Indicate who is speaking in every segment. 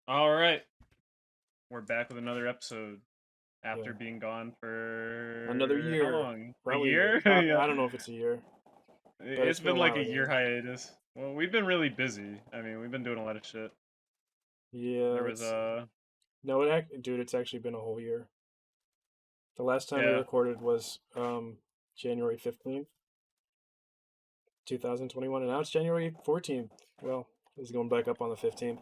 Speaker 1: All right, we're back with another episode after
Speaker 2: Yeah,
Speaker 1: being gone
Speaker 2: another
Speaker 1: for how
Speaker 2: year.
Speaker 1: long? A
Speaker 2: Probably.
Speaker 1: year?
Speaker 2: I
Speaker 1: Yeah,
Speaker 2: don't know if it's a year, but it's
Speaker 1: it's
Speaker 2: been
Speaker 1: been
Speaker 2: a
Speaker 1: like
Speaker 2: while.
Speaker 1: a
Speaker 2: Yeah.
Speaker 1: year hiatus. Well, we've been really busy. I mean, we've been doing a lot of shit. There
Speaker 2: Yeah.
Speaker 1: was
Speaker 2: It's no. Dude, it's actually been a whole year. The last time we
Speaker 1: yeah,
Speaker 2: recorded was January 15th, 2021, and now it's January 14th. Well, it's going back up on the 15th.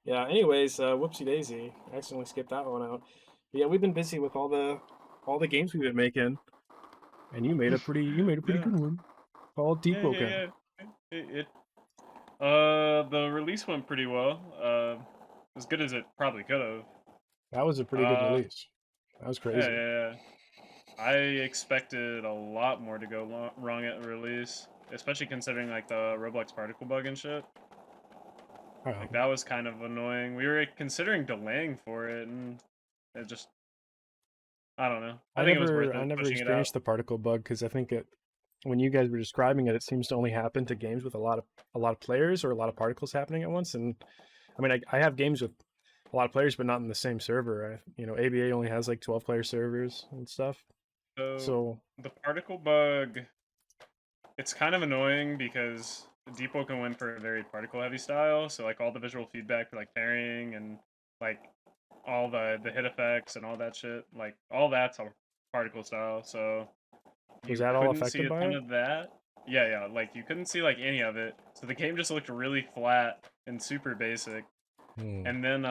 Speaker 2: Yeah. Anyways, whoopsie daisy. I accidentally skipped that one out. But yeah, we've been busy with all the games we've been making, and you made a pretty
Speaker 1: yeah,
Speaker 2: good one called
Speaker 1: yeah,
Speaker 2: Deepwoken.
Speaker 1: yeah. The release went pretty well. As good as it probably could have.
Speaker 2: That was a pretty good
Speaker 1: Uh,
Speaker 2: release. That was
Speaker 1: yeah,
Speaker 2: crazy.
Speaker 1: yeah, yeah. I expected a lot more to go wrong at release, especially considering like the Roblox particle bug and shit. Like
Speaker 2: Um,
Speaker 1: that was kind of annoying. We were considering delaying for it, and it just I don't know. I
Speaker 2: I
Speaker 1: think it was worth
Speaker 2: never I
Speaker 1: it
Speaker 2: never
Speaker 1: pushing it out.
Speaker 2: experienced the particle bug because I think when you guys were describing it, it seems to only happen to games with a lot of players or a lot of particles happening at once. And I mean, I have games with a lot of players, but not in the same server. ABA only has like 12-player servers and stuff.
Speaker 1: So
Speaker 2: So
Speaker 1: the particle bug, it's kind of annoying because Deepwoken went for a very particle heavy style. So like all the visual feedback for like parrying and like all the hit effects and all that shit, like all that's a particle style. So
Speaker 2: was
Speaker 1: you
Speaker 2: that all
Speaker 1: couldn't see
Speaker 2: affected
Speaker 1: a
Speaker 2: by
Speaker 1: ton
Speaker 2: it?
Speaker 1: of that. Yeah, yeah, like you couldn't see like any of it. So the game just looked really flat and super basic.
Speaker 2: Hmm.
Speaker 1: And then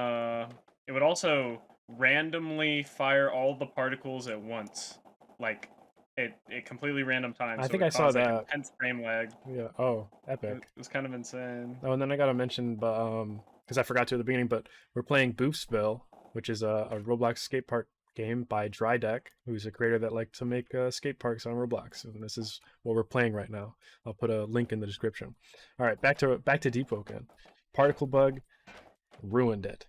Speaker 1: it would also randomly fire all the particles at once. Like it completely random time,
Speaker 2: I
Speaker 1: so
Speaker 2: think
Speaker 1: it
Speaker 2: I saw
Speaker 1: caused like
Speaker 2: that.
Speaker 1: intense frame lag.
Speaker 2: Yeah. Oh,
Speaker 1: It
Speaker 2: epic.
Speaker 1: was kind of insane.
Speaker 2: Oh, and then I gotta mention, but because I forgot to at the beginning, but we're playing Boofsville, which is a Roblox skate park game by Dry Deck, who's a creator that likes to make skate parks on Roblox. And this is what we're playing right now. I'll put a link in the description. All right, back to Deepwoken. Particle bug ruined it.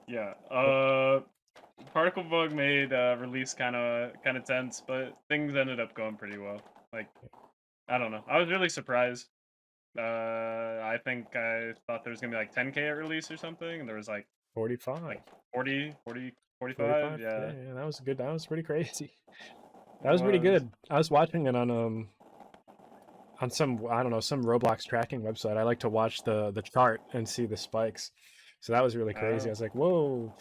Speaker 1: Yeah.
Speaker 2: What?
Speaker 1: Particle bug made release kind of tense, but things ended up going pretty well. Like I don't know. I was really surprised. I think I thought there was gonna be like 10K at release or something, and there was like
Speaker 2: 45,
Speaker 1: 40, 45.
Speaker 2: 45.
Speaker 1: Yeah,
Speaker 2: Yeah, yeah, that was good. That was pretty crazy. That
Speaker 1: it
Speaker 2: was pretty
Speaker 1: was.
Speaker 2: good. I was watching it on some, I don't know, some Roblox tracking website. I like to watch the chart and see the spikes. So that was really crazy. I
Speaker 1: Oh,
Speaker 2: was like, whoa.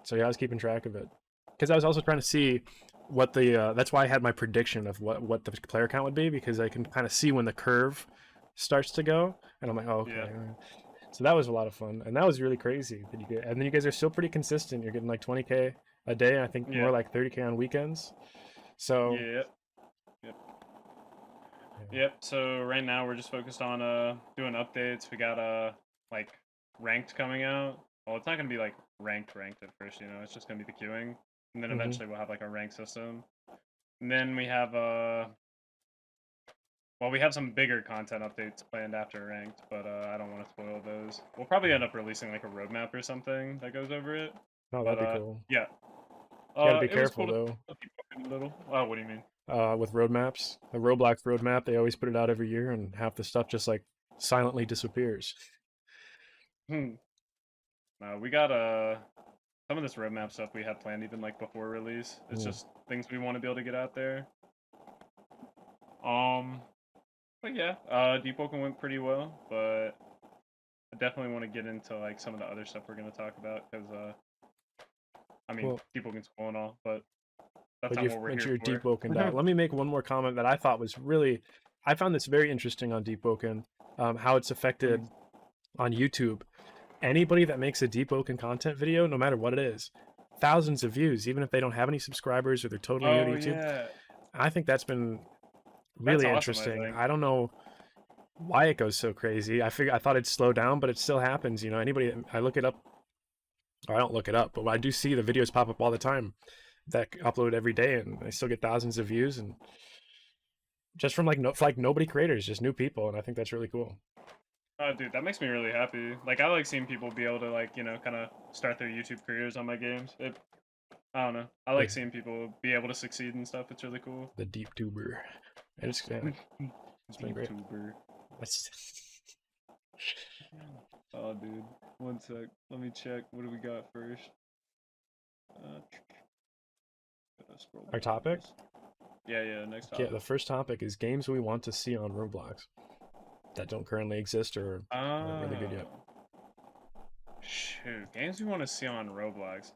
Speaker 2: So yeah, I was keeping track of it because I was also trying to see what the that's why I had my prediction of what the player count would be, because I can kind of see when the curve starts to go, and I'm like, oh,
Speaker 1: yeah,
Speaker 2: okay. So that was a lot of fun, and that was really crazy that and then you guys are still pretty consistent. You're getting like 20K a day, and I think
Speaker 1: yeah,
Speaker 2: more like 30K on weekends. So
Speaker 1: yeah, yep,
Speaker 2: yeah.
Speaker 1: yep. So right now we're just focused on doing updates. We got like ranked coming out. Well, it's not gonna be like ranked at first. It's just gonna be the queuing, and then
Speaker 2: Hmm.
Speaker 1: eventually we'll have like a rank system. And then we have well, we have some bigger content updates planned after ranked, but I don't want to spoil those. We'll probably end up releasing like a roadmap or something that goes over it.
Speaker 2: Oh,
Speaker 1: But
Speaker 2: that'd be cool.
Speaker 1: yeah,
Speaker 2: You got to be
Speaker 1: it was
Speaker 2: careful
Speaker 1: cool to
Speaker 2: though
Speaker 1: keep working a little. Oh, what do you mean?
Speaker 2: with roadmaps. The Roblox roadmap, they always put it out every year, and half the stuff just like silently disappears.
Speaker 1: Hmm. We got some of this roadmap stuff we had planned even like before release. It's
Speaker 2: Mm.
Speaker 1: just things we want to be able to get out there. Um, but yeah, Deepwoken went pretty well, but I definitely want to get into like some of the other stuff we're gonna talk about because I mean
Speaker 2: Well,
Speaker 1: Deepwoken's cool and all, but that's
Speaker 2: but
Speaker 1: not
Speaker 2: you've
Speaker 1: what we're here
Speaker 2: mentioned your
Speaker 1: for.
Speaker 2: Deepwoken diet. Let me make one more comment that I thought was really, I found this very interesting on Deepwoken, how it's affected on YouTube. Anybody that makes a Deepwoken content video, no matter what it is, thousands of views, even if they don't have any subscribers or they're totally new to
Speaker 1: Oh
Speaker 2: YouTube.
Speaker 1: yeah,
Speaker 2: I think that's been
Speaker 1: that's
Speaker 2: really
Speaker 1: awesome. I
Speaker 2: interesting.
Speaker 1: think.
Speaker 2: I don't know why it goes so crazy. I thought it'd slow down, but it still happens. Anybody, I look it up, or I don't look it up, but I do see the videos pop up all the time that upload every day, and I still get thousands of views, and just from like nobody creators, just new people, and I think that's really cool.
Speaker 1: Oh, dude, that makes me really happy. Like, I like seeing people be able to like, kind of start their YouTube careers on my games. I don't know. I
Speaker 2: The
Speaker 1: like seeing people be able to succeed and stuff. It's really cool.
Speaker 2: the deep tuber, and yeah, it's been
Speaker 1: Deep
Speaker 2: great.
Speaker 1: tuber.
Speaker 2: That's
Speaker 1: Oh, dude. One sec. Let me check. What do we got first? Gotta scroll
Speaker 2: Our
Speaker 1: down
Speaker 2: topic?
Speaker 1: this. Yeah, next
Speaker 2: Yeah,
Speaker 1: topic.
Speaker 2: the first topic is games we want to see on Roblox that don't currently exist or aren't really good yet.
Speaker 1: Oh. Shoot. Games we want to see on Roblox.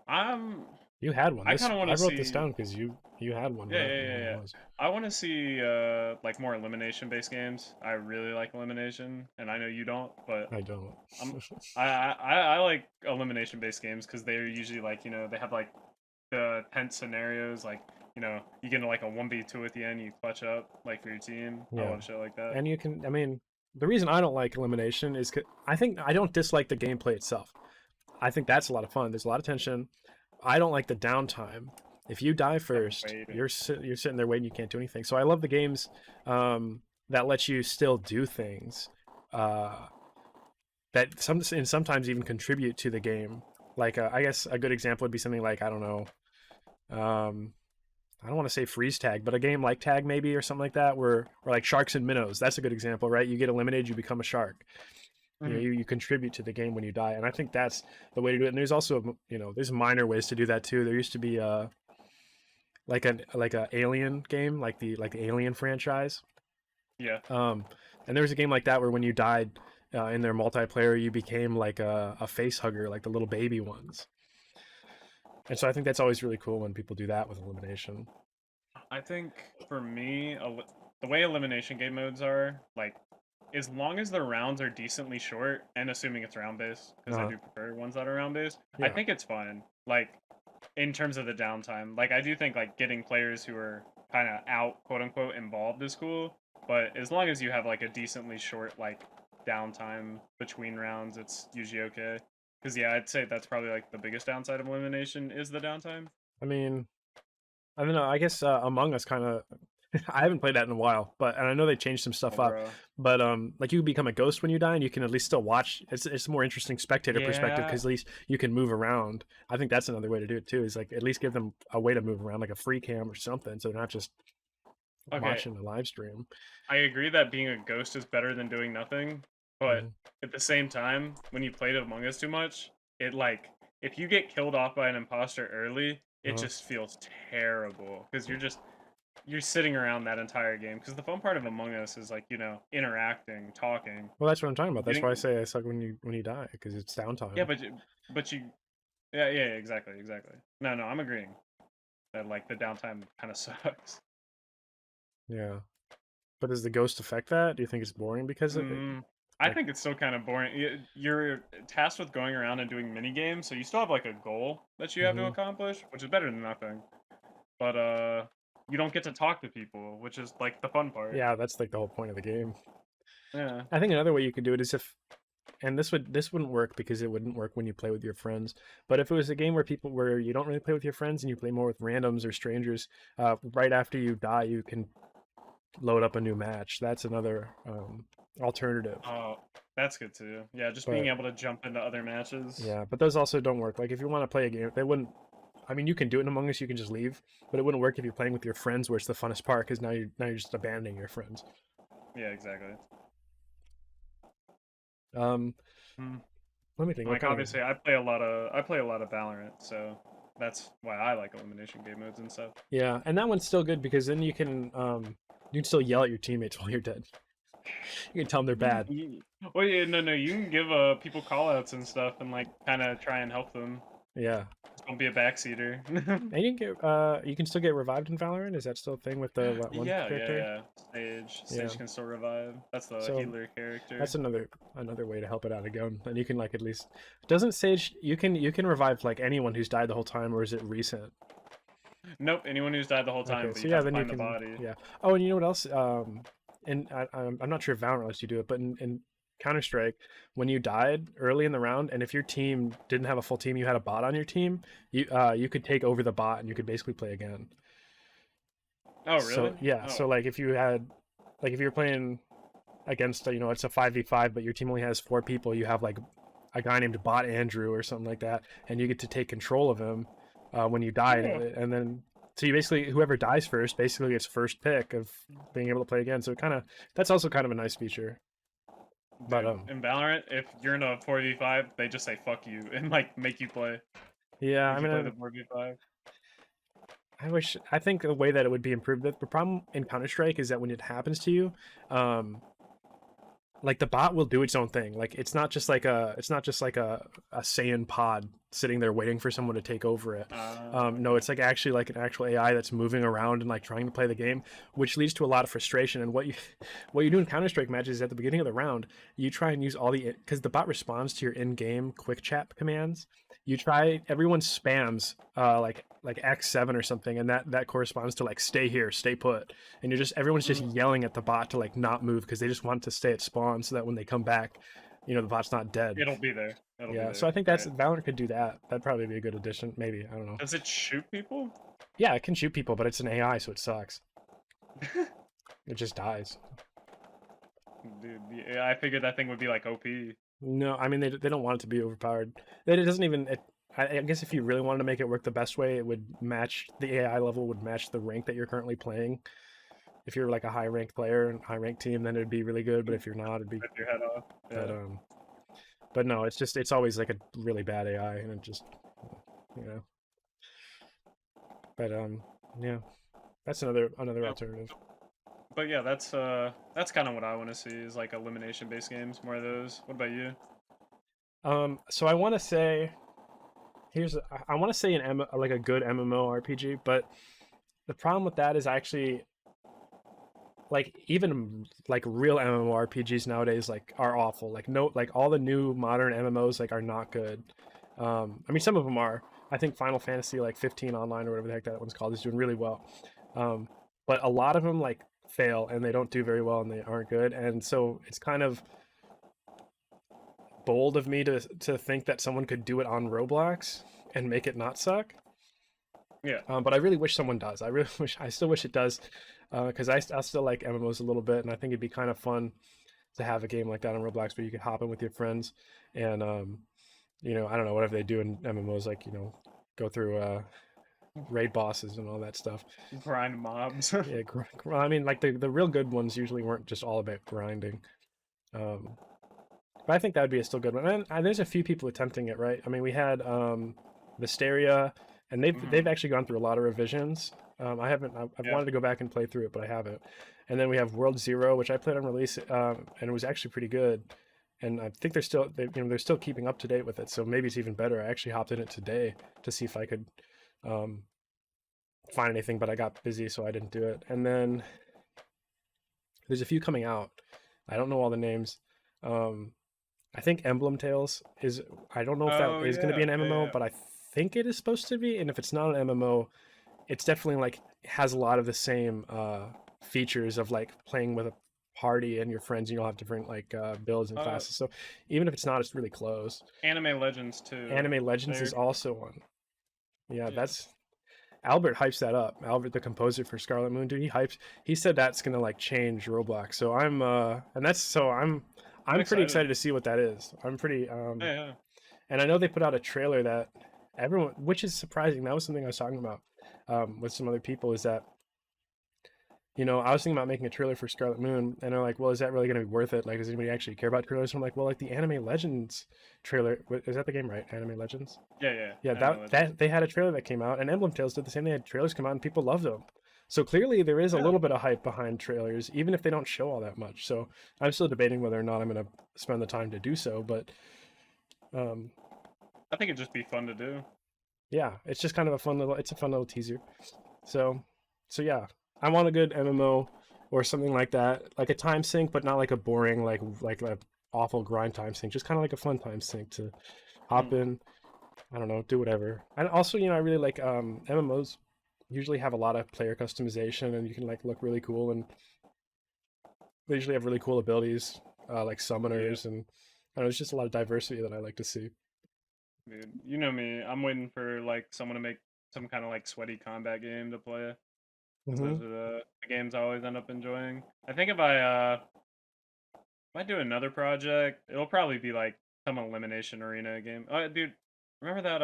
Speaker 1: I'm...
Speaker 2: You had one.
Speaker 1: I kind of want
Speaker 2: I
Speaker 1: to
Speaker 2: wrote this
Speaker 1: see...
Speaker 2: down because you had one, but
Speaker 1: Yeah,
Speaker 2: I
Speaker 1: yeah,
Speaker 2: don't know
Speaker 1: yeah,
Speaker 2: what
Speaker 1: yeah.
Speaker 2: it was.
Speaker 1: I want to see like more elimination-based games. I really like elimination, and I know you don't, but
Speaker 2: I don't.
Speaker 1: I'm I like elimination-based games because they're usually like they have like the tense scenarios, like you get into like a 1v2 at the end, you clutch up like for your team. I
Speaker 2: Yeah,
Speaker 1: love shit like that.
Speaker 2: and you can. I mean, the reason I don't like elimination is I think I don't dislike the gameplay itself. I think that's a lot of fun. There's a lot of tension. I don't like the downtime. If you die first,
Speaker 1: Waiting.
Speaker 2: you're sitting there waiting. You can't do anything. So I love the games that let you still do things that sometimes even contribute to the game. Like I guess a good example would be something like I don't know. I don't want to say freeze tag, but a game like tag maybe or something like that, where or like sharks and minnows. That's a good example, right? You get eliminated, you become a shark.
Speaker 1: Mhm.
Speaker 2: You contribute to the game when you die, and I think that's the way to do it. And there's also there's minor ways to do that too. There used to be like a Alien game, like the Alien franchise.
Speaker 1: Yeah.
Speaker 2: Um, and there was a game like that where when you died in their multiplayer, you became like a face hugger, like the little baby ones. And so I think that's always really cool when people do that with elimination.
Speaker 1: I think for me, the way elimination game modes are, like, as long as the rounds are decently short, and assuming it's round based, because I
Speaker 2: Uh,
Speaker 1: do prefer ones that are round based, I
Speaker 2: yeah,
Speaker 1: think it's fine. Like, in terms of the downtime, like I do think like getting players who are kind of out, quote unquote, involved is cool. But as long as you have like a decently short like downtime between rounds, it's usually okay. Because yeah, I'd say that's probably like the biggest downside of elimination is the downtime.
Speaker 2: I mean, I don't know. I guess Among Us kind of. I haven't played that in a while, but and I know they changed some
Speaker 1: Oh,
Speaker 2: stuff up.
Speaker 1: bro.
Speaker 2: But like you become a ghost when you die, and you can at least still watch. It's a more interesting spectator perspective
Speaker 1: Yeah.
Speaker 2: because at least you can move around. I think that's another way to do it too. Is like at least give them a way to move around, like a free cam or something, so they're not just
Speaker 1: Okay.
Speaker 2: watching the live stream.
Speaker 1: I agree that being a ghost is better than doing nothing, but
Speaker 2: Mhm.
Speaker 1: at the same time, when you played Among Us too much, it like if you get killed off by an imposter early, it
Speaker 2: Uh-huh.
Speaker 1: just feels terrible because you're sitting around that entire game. Because the fun part of Among Us is like interacting, talking,
Speaker 2: Well, that's what I'm talking about. That's why I
Speaker 1: getting
Speaker 2: say I suck when you die because it's
Speaker 1: yeah,
Speaker 2: downtime.
Speaker 1: but you yeah, exactly. No, I'm agreeing that like the downtime kind of sucks.
Speaker 2: Yeah, but does the ghost affect that? Do you think it's boring because of it?
Speaker 1: I
Speaker 2: Like,
Speaker 1: think it's still kind of boring. You're tasked with going around and doing mini games, so you still have like a goal that you have to
Speaker 2: hmm
Speaker 1: accomplish, which is better than nothing. But you don't get to talk to people, which is like the fun part.
Speaker 2: yeah, that's like the whole point of the game.
Speaker 1: Yeah.
Speaker 2: I think another way you could do it is if and this wouldn't work because it wouldn't work when you play with your friends. But if it was a game where you don't really play with your friends and you play more with randoms or strangers, right after you die, you can load up a new match. That's another alternative.
Speaker 1: Oh, that's good too. Yeah, just being
Speaker 2: But
Speaker 1: able to jump into other matches.
Speaker 2: yeah, but those also don't work. Like if you want to play a game, they wouldn't. I mean, you can do it in Among Us. You can just leave, but it wouldn't work if you're playing with your friends, where it's the funnest part because now you're just abandoning your friends.
Speaker 1: Yeah, exactly.
Speaker 2: Um,
Speaker 1: Hmm.
Speaker 2: let me think. What
Speaker 1: Like
Speaker 2: kind of
Speaker 1: obviously, I play a lot of Valorant, so that's why I like elimination game modes and stuff.
Speaker 2: yeah, and that one's still good because then you can still yell at your teammates while you're dead. You can tell them they're bad.
Speaker 1: Well, yeah, no, you can give people call outs and stuff and like kind of try and help them.
Speaker 2: Yeah,
Speaker 1: Just don't be a backseater.
Speaker 2: and you can still get revived in Valorant. Is that still a thing with the one character?
Speaker 1: Yeah.
Speaker 2: Yeah.
Speaker 1: Sage can still revive. That's the
Speaker 2: So
Speaker 1: healer character.
Speaker 2: that's another way to help it out again. And you can like at least doesn't Sage you can revive like anyone who's died the whole time, or is it recent?
Speaker 1: Nope, anyone who's died the whole time,
Speaker 2: Okay,
Speaker 1: but
Speaker 2: so
Speaker 1: you
Speaker 2: yeah,
Speaker 1: have to
Speaker 2: then you
Speaker 1: find the
Speaker 2: can
Speaker 1: body.
Speaker 2: yeah. Oh, and you know what else? And I'm not sure if Valorant lets you do it, but in Counter Strike, when you died early in the round, and if your team didn't have a full team, you had a bot on your team, you could take over the bot and you could basically play again.
Speaker 1: Oh,
Speaker 2: So
Speaker 1: really?
Speaker 2: yeah, so
Speaker 1: Oh,
Speaker 2: like if you're playing against it's a 5v5, but your team only has 4 people, you have like a guy named Bot Andrew or something like that, and you get to take control of him when you die,
Speaker 1: yeah.
Speaker 2: and then so you basically whoever dies first basically gets first pick of being able to play again. So that's also kind of a nice feature. But
Speaker 1: Dude, in Valorant, if you're in a 4v5, they just say fuck you and like make you play.
Speaker 2: yeah, I
Speaker 1: Make you
Speaker 2: mean,
Speaker 1: play the 4v5.
Speaker 2: I think the way that it would be improved. The problem in Counter Strike is that when it happens to you, um, like the bot will do its own thing. Like it's not just like a Saiyan pod sitting there waiting for someone to take over it. No,
Speaker 1: Okay.
Speaker 2: it's like actually like an actual AI that's moving around and like trying to play the game, which leads to a lot of frustration. And what you do in Counter Strike matches is at the beginning of the round, you try and use all the because the bot responds to your in-game quick chat commands. You try everyone spams like X7 or something, and that corresponds to like stay here, stay put, and you're just everyone's just yelling at the bot to like not move because they just want to stay at spawn so that when they come back, the bot's not dead.
Speaker 1: It'll be there. It'll be
Speaker 2: Yeah, so
Speaker 1: there.
Speaker 2: I think that's
Speaker 1: Right.
Speaker 2: Valorant could do that. That'd probably be a good addition. Maybe, I don't know.
Speaker 1: Does it shoot people?
Speaker 2: Yeah, it can shoot people, but it's an AI, so it sucks. It just dies.
Speaker 1: Dude, I figured that thing would be like OP.
Speaker 2: No, I mean they don't want it to be overpowered. It doesn't even. I guess if you really wanted to make it work the best way, it would match the AI level would match the rank that you're currently playing. If you're like a high ranked player and high ranked team, then it'd be really good. But if you're not, it'd be.
Speaker 1: Rip your head off.
Speaker 2: But
Speaker 1: Yeah.
Speaker 2: but no, it's always like a really bad AI, and it just you know. But yeah, that's another
Speaker 1: Yeah.
Speaker 2: alternative.
Speaker 1: But yeah, that's kind of what I want to see is like elimination based games, more of those. What about you?
Speaker 2: So I want to say I want to say like a good MMORPG, but the problem with that is actually like even like real MMORPGs nowadays like are awful. Like no, like all the new modern MMOs like are not good. I mean some of them are. I think Final Fantasy like 15 online or whatever the heck that one's called is doing really well. Um, but a lot of them like fail and they don't do very well and they aren't good. And so it's kind of bold of me to think that someone could do it on Roblox and make it not suck.
Speaker 1: Yeah.
Speaker 2: But I really wish someone does. I still wish it does, because I still like MMOs a little bit, and I think it'd be kind of fun to have a game like that on Roblox where you could hop in with your friends, and I don't know whatever they do in MMOs, like go through raid bosses and all that stuff.
Speaker 1: Grind mobs.
Speaker 2: Yeah, I mean, like the real good ones usually weren't just all about grinding. Um, but I think that would be a still good one. And there's a few people attempting it, right? I mean, we had Mysteria, and they've
Speaker 1: Mhm.
Speaker 2: actually gone through a lot of revisions. I haven't. I've
Speaker 1: Yeah.
Speaker 2: wanted to go back and play through it, but I haven't. And then we have World Zero, which I played on release, and it was actually pretty good. And I think they're still keeping up to date with it, so maybe it's even better. I actually hopped in it today to see if I could um, find anything, but I got busy, so I didn't do it. And then there's a few coming out. I don't know all the names. Um, I think Emblem Tales is. I don't know if that
Speaker 1: Oh
Speaker 2: is going to be
Speaker 1: yeah,
Speaker 2: an
Speaker 1: yeah,
Speaker 2: MMO,
Speaker 1: yeah.
Speaker 2: but I think it is supposed to be. And if it's not an MMO, it's definitely like has a lot of the same features of like playing with a party and your friends, and you'll have different like builds and
Speaker 1: Uh,
Speaker 2: classes. So even if it's not, it's really close.
Speaker 1: Anime Legends too.
Speaker 2: Anime Legends
Speaker 1: They're
Speaker 2: is also one. Yeah,
Speaker 1: yeah.
Speaker 2: that's Albert hypes that up. Albert, the composer for Scarlet Moon, dude, he hypes. He said that's gonna like change Roblox. So
Speaker 1: I'm
Speaker 2: I'm pretty
Speaker 1: excited.
Speaker 2: excited to see what that is. I'm pretty
Speaker 1: Yeah, yeah.
Speaker 2: and I know they put out a trailer that everyone, which is surprising. That was something I was talking about with some other people. Is that I was thinking about making a trailer for Scarlet Moon, and they're like, "Well, is that really going to be worth it? Like, does anybody actually care about trailers?" And I'm like, "Well, like the Anime Legends trailer, is that the game, right? Anime Legends."
Speaker 1: Yeah, yeah.
Speaker 2: Yeah,
Speaker 1: Anime Legends.
Speaker 2: that they had a trailer that came out, and Emblem Tales did the same. They had trailers come out, and people loved them. So clearly, there is a
Speaker 1: Yeah.
Speaker 2: little bit of hype behind trailers, even if they don't show all that much. So I'm still debating whether or not I'm going to spend the time to do so. But um,
Speaker 1: I think it'd just be fun to do.
Speaker 2: yeah, it's just kind of it's a fun little teaser. So, yeah, I want a good MMO or something like that, like a time sink, but not like a boring, like a awful grind time sink. Just kind of like a fun time sink to hop
Speaker 1: Mm.
Speaker 2: in. I don't know, do whatever. And also, I really like MMOs. Usually have a lot of player customization, and you can like look really cool, and they usually have really cool abilities, like
Speaker 1: Yeah,
Speaker 2: summoners, and I don't know, there's just a lot of diversity that I like to see.
Speaker 1: dude. You know me. I'm waiting for like someone to make some kind of like sweaty combat game to play. 'Cause
Speaker 2: Hmm.
Speaker 1: those are the games I always end up enjoying. I think if I do another project, it'll probably be like some elimination arena game. Dude, remember that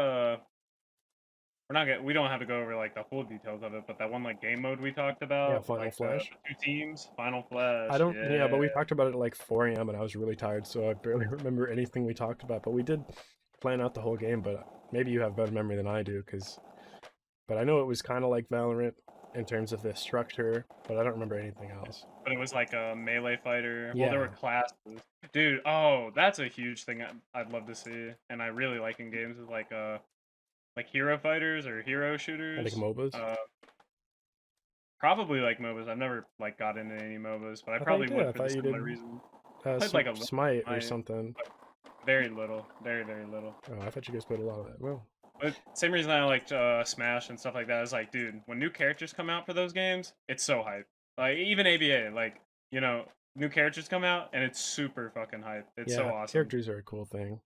Speaker 1: we don't have to go over like the full details of it, but that one like game mode we talked
Speaker 2: Yeah,
Speaker 1: about,
Speaker 2: Final
Speaker 1: like the
Speaker 2: Flash.
Speaker 1: two teams, Final
Speaker 2: I
Speaker 1: Flash,
Speaker 2: don't. Yeah, but
Speaker 1: yeah.
Speaker 2: we talked about it at like 4 a.m. and I was really tired, so I barely remember anything we talked about. But we did plan out the whole game. But maybe you have better memory than I do, because. But I know it was kind of like Valorant in terms of the structure, but I don't remember anything else.
Speaker 1: But it was like a melee fighter. Well, there were
Speaker 2: Yeah,
Speaker 1: classes. Dude, oh, that's a huge thing I'd love to see, and I really like in games is like hero fighters or hero
Speaker 2: I think
Speaker 1: shooters.
Speaker 2: MOBAs.
Speaker 1: Uh, Probably like MOBAs. I've never like got into any MOBAs, but I
Speaker 2: I thought you
Speaker 1: probably
Speaker 2: did.
Speaker 1: would
Speaker 2: I
Speaker 1: for the
Speaker 2: thought you
Speaker 1: similar
Speaker 2: did
Speaker 1: reason. I played like a little,
Speaker 2: Smite or
Speaker 1: I
Speaker 2: something.
Speaker 1: very little, very very little.
Speaker 2: Oh, I thought you guys played a lot of that. Well,
Speaker 1: But same reason I liked Smash and stuff like that is like, dude, when new characters come out for those games, it's so hype. Like even ABA, like you know, new characters come out and it's super fucking hype. It's so
Speaker 2: yeah,
Speaker 1: awesome.
Speaker 2: characters are a cool thing.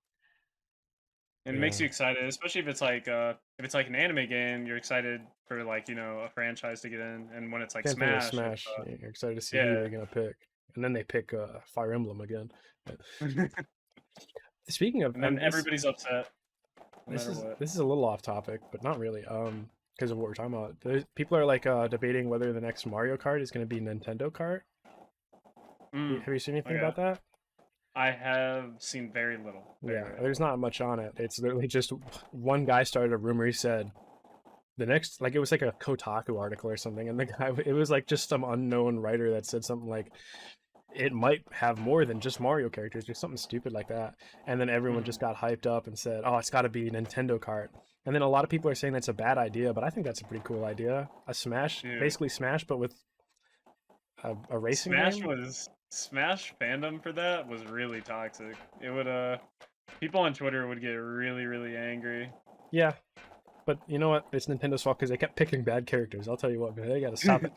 Speaker 1: And it makes
Speaker 2: Yeah,
Speaker 1: you excited, especially if it's like an anime game, you're excited for like, a franchise to get in. And when it's like
Speaker 2: same thing with
Speaker 1: Smash,
Speaker 2: Smash. You're excited to see who
Speaker 1: yeah.
Speaker 2: they're gonna pick, and then they pick Fire Emblem again. Speaking of,
Speaker 1: And then everybody's upset no
Speaker 2: this
Speaker 1: matter
Speaker 2: is
Speaker 1: what.
Speaker 2: this is a little off topic, but not really. Because of what we're talking about, people are like debating whether the next Mario Kart is going to be Nintendo Kart.
Speaker 1: Mm,
Speaker 2: Have you seen anything
Speaker 1: okay.
Speaker 2: about that?
Speaker 1: I have seen very little. Very,
Speaker 2: Yeah,
Speaker 1: very
Speaker 2: there's
Speaker 1: little.
Speaker 2: not much on it. It's literally just one guy started a rumor. He said the next, like it was like a Kotaku article or something, and the guy, it was like just some unknown writer that said something like it might have more than just Mario characters or something stupid like that. And then everyone
Speaker 1: Mhm.
Speaker 2: just got hyped up and said, "Oh, it's got to be Nintendo Kart." And then a lot of people are saying that's a bad idea, but I think that's a pretty cool idea. A Smash,
Speaker 1: Dude,
Speaker 2: basically Smash, but with a racing
Speaker 1: Smash
Speaker 2: game.
Speaker 1: was Smash fandom for that was really toxic. It would people on Twitter would get really, really angry.
Speaker 2: Yeah, but you know what? It's Nintendo's fault because they kept picking bad characters. I'll tell you what, man, they got to stop it.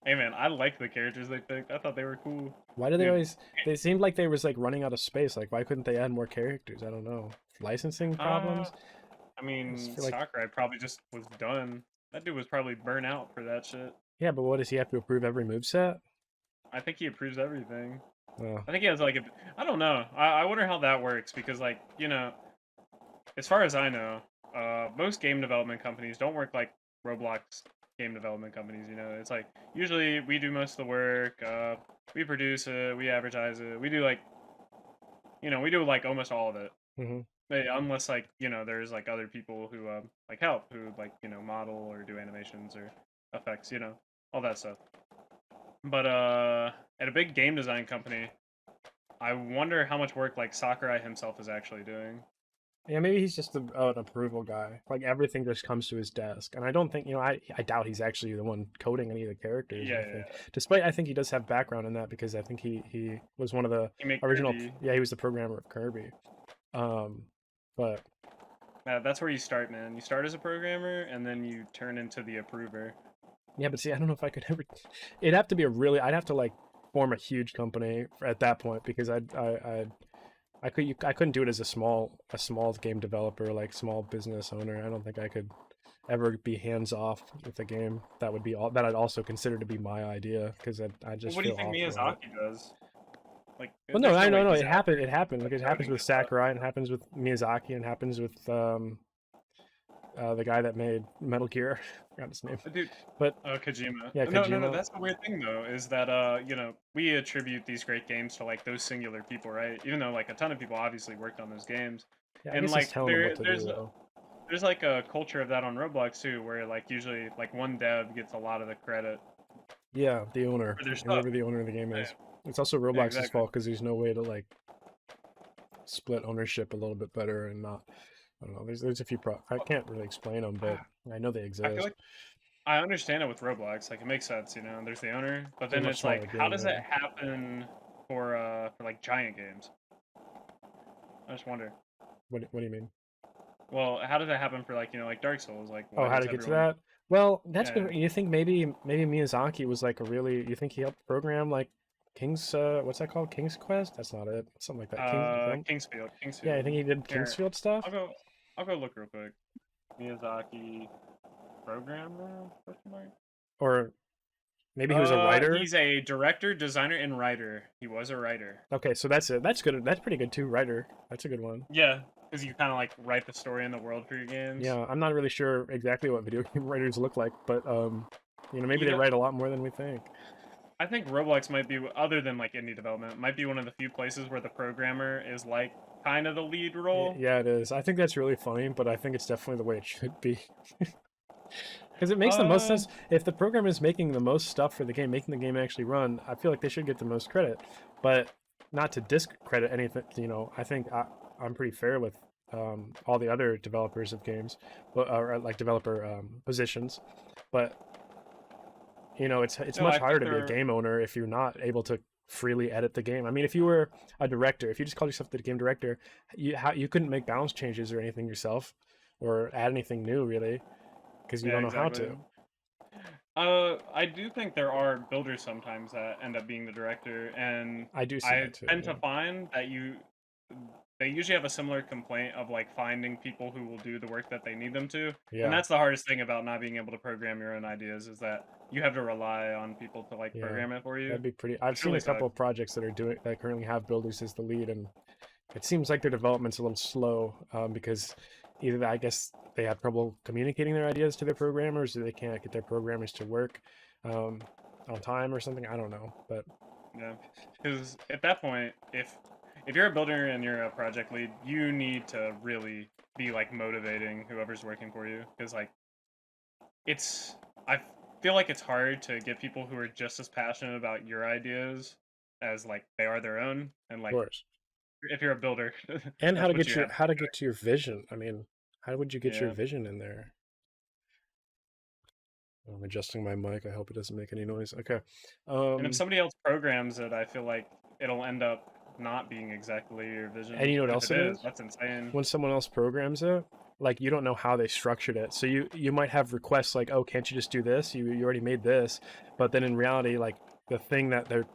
Speaker 1: Hey man, I like the characters they picked. I thought they were cool.
Speaker 2: Why do they
Speaker 1: Dude,
Speaker 2: always? They seemed like they was like running out of space. Like, why couldn't they add more characters? I don't know. Licensing
Speaker 1: uh,
Speaker 2: problems.
Speaker 1: I
Speaker 2: I just
Speaker 1: mean,
Speaker 2: feel like,
Speaker 1: Sakurai probably just was done. That dude was probably burnt out for that shit.
Speaker 2: yeah, but what does he have to approve every move set?
Speaker 1: I think he approves everything.
Speaker 2: Oh,
Speaker 1: I think he has like I don't know. I wonder how that works because like, as far as I know, most game development companies don't work like Roblox game development companies, It's like usually we do most of the work, we produce it, we advertise it, we do like almost all of it.
Speaker 2: hmm.
Speaker 1: Unless like, there's like other people who like help, who like, model or do animations or effects, all that stuff. But at a big game design company, I wonder how much work like Sakurai himself is actually doing.
Speaker 2: Yeah, maybe he's just an approval guy. Like everything just comes to his desk, and I don't think I doubt he's actually the one coding any of the characters.
Speaker 1: Yeah,
Speaker 2: I
Speaker 1: yeah,
Speaker 2: think,
Speaker 1: yeah.
Speaker 2: despite I think he does have background in that because I think he was one of the
Speaker 1: He made
Speaker 2: original.
Speaker 1: Kirby.
Speaker 2: Yeah, he was the programmer of Kirby. Um, but
Speaker 1: That's where you start, man. You start as a programmer, and then you turn into the approver.
Speaker 2: yeah, but see, I don't know if I could ever. It'd have to be a really. I'd have to like form a huge company at that point because I couldn't do it as a small game developer, like small business owner. I don't think I could ever be hands off with a game that would be all that I'd also consider to be my idea because I
Speaker 1: Well,
Speaker 2: just
Speaker 1: what do you
Speaker 2: feel
Speaker 1: think
Speaker 2: awful at it.
Speaker 1: Miyazaki does? Like,
Speaker 2: Well, no,
Speaker 1: there's
Speaker 2: I
Speaker 1: no way
Speaker 2: know, no,
Speaker 1: he's
Speaker 2: it
Speaker 1: out
Speaker 2: happened.
Speaker 1: there
Speaker 2: It happened.
Speaker 1: like
Speaker 2: Like, it happens
Speaker 1: coding
Speaker 2: with
Speaker 1: his stuff.
Speaker 2: Sakurai, and it happens with Miyazaki, and it happens with the guy that made Metal Gear. I forgot his name,
Speaker 1: Dude,
Speaker 2: but
Speaker 1: Kojima.
Speaker 2: yeah,
Speaker 1: No, no, no.
Speaker 2: Kojima.
Speaker 1: That's the weird thing though, is that we attribute these great games to like those singular people, right? Even though like a ton of people obviously worked on those games,
Speaker 2: Yeah, I
Speaker 1: and
Speaker 2: guess he's
Speaker 1: like
Speaker 2: telling them what to do though.
Speaker 1: there's like a culture of that on Roblox too, where like usually like one dev gets a lot of the credit
Speaker 2: Yeah, the owner,
Speaker 1: for their stuff.
Speaker 2: whoever the owner of the game
Speaker 1: Yeah,
Speaker 2: is. It's also
Speaker 1: yeah,
Speaker 2: Roblox's
Speaker 1: exactly.
Speaker 2: fault because there's no way to like split ownership a little bit better and not. I don't know. There's a few I can't really explain them, but I know they
Speaker 1: I feel
Speaker 2: exist.
Speaker 1: like I understand it with Roblox. Like it makes sense, There's the owner, but
Speaker 2: It's a
Speaker 1: then
Speaker 2: much
Speaker 1: it's
Speaker 2: smaller
Speaker 1: like, how
Speaker 2: game,
Speaker 1: does
Speaker 2: yeah.
Speaker 1: that happen for like giant games? I just wonder.
Speaker 2: What do you mean?
Speaker 1: Well, how does that happen for like like Dark Souls? Like,
Speaker 2: Oh,
Speaker 1: why
Speaker 2: how
Speaker 1: does
Speaker 2: to get to
Speaker 1: everyone?
Speaker 2: that? Well, that's
Speaker 1: Yeah,
Speaker 2: good. You think maybe Miyazaki was like a really? You think he helped program like King's what's that called? King's Quest? That's not it. Something like that. King's some.
Speaker 1: Kingsfield,
Speaker 2: Yeah, I
Speaker 1: Kingsfield.
Speaker 2: think he did
Speaker 1: Here,
Speaker 2: Kingsfield stuff.
Speaker 1: I'll go. I'll go look real quick. Miyazaki programmer? Question mark.
Speaker 2: Or maybe he was a writer.
Speaker 1: He's a director, designer, and writer. He was a writer.
Speaker 2: Okay, so that's it. That's good. That's pretty good too. Writer. That's a good one.
Speaker 1: Yeah, because you kind of like write the story and the world for your games.
Speaker 2: Yeah, I'm not really sure exactly what video game writers look like, but maybe
Speaker 1: You
Speaker 2: they
Speaker 1: know,
Speaker 2: write a lot more than we think.
Speaker 1: I think Roblox might be, other than like indie development, might be one of the few places where the programmer is like kind of the lead role.
Speaker 2: Yeah, it is. I think that's really funny, but I think it's definitely the way it should be. Because it makes the most
Speaker 1: Uh,
Speaker 2: sense. If the program is making the most stuff for the game, making the game actually run, I feel like they should get the most credit. But not to discredit anything, I think I'm pretty fair with all the other developers of games, or like developer positions. But it's
Speaker 1: no,
Speaker 2: much
Speaker 1: I
Speaker 2: harder
Speaker 1: think
Speaker 2: to be a
Speaker 1: they're.
Speaker 2: game owner if you're not able to freely edit the game. I mean, if you were a director, if you just called yourself the game director, you couldn't make balance changes or anything yourself, or add anything new really, because you
Speaker 1: Yeah,
Speaker 2: don't know how
Speaker 1: exactly.
Speaker 2: to.
Speaker 1: I do think there are builders sometimes that end up being the director, and
Speaker 2: I do see
Speaker 1: I
Speaker 2: that too.
Speaker 1: tend to
Speaker 2: Yeah.
Speaker 1: find that they usually have a similar complaint of like finding people who will do the work that they need them to. And
Speaker 2: Yeah.
Speaker 1: that's the hardest thing about not being able to program your own ideas is that you have to rely on people to like
Speaker 2: Yeah.
Speaker 1: program it for you,
Speaker 2: That'd be pretty. I've
Speaker 1: which
Speaker 2: seen
Speaker 1: really
Speaker 2: a couple
Speaker 1: sucks.
Speaker 2: of projects that currently have builders as the lead, and it seems like their development's a little slow because either I guess they have trouble communicating their ideas to their programmers, or they can't get their programmers to work um, on time or something. I don't know, but
Speaker 1: Yeah, because at that point, if you're a builder and you're a project lead, you need to really be like motivating whoever's working for you, because like it's I feel like it's hard to get people who are just as passionate about your ideas as like they are their own, and
Speaker 2: of
Speaker 1: like
Speaker 2: course.
Speaker 1: if you're a builder,
Speaker 2: And
Speaker 1: that's what you have.
Speaker 2: how to get to your vision. I mean, how would you get your
Speaker 1: Yeah,
Speaker 2: vision in there? I'm adjusting my mic. I hope it doesn't make any noise. Okay.
Speaker 1: and if
Speaker 2: Um,
Speaker 1: somebody else programs it, I feel like it'll end up not being exactly your
Speaker 2: and
Speaker 1: vision,
Speaker 2: you know what
Speaker 1: and if
Speaker 2: else
Speaker 1: it
Speaker 2: it
Speaker 1: is,
Speaker 2: is?
Speaker 1: that's insane.
Speaker 2: When someone else programs it, like you don't know how they structured it. So you might have requests like, "Oh, can't you just do this? You already made this." But then in reality, like the thing that they're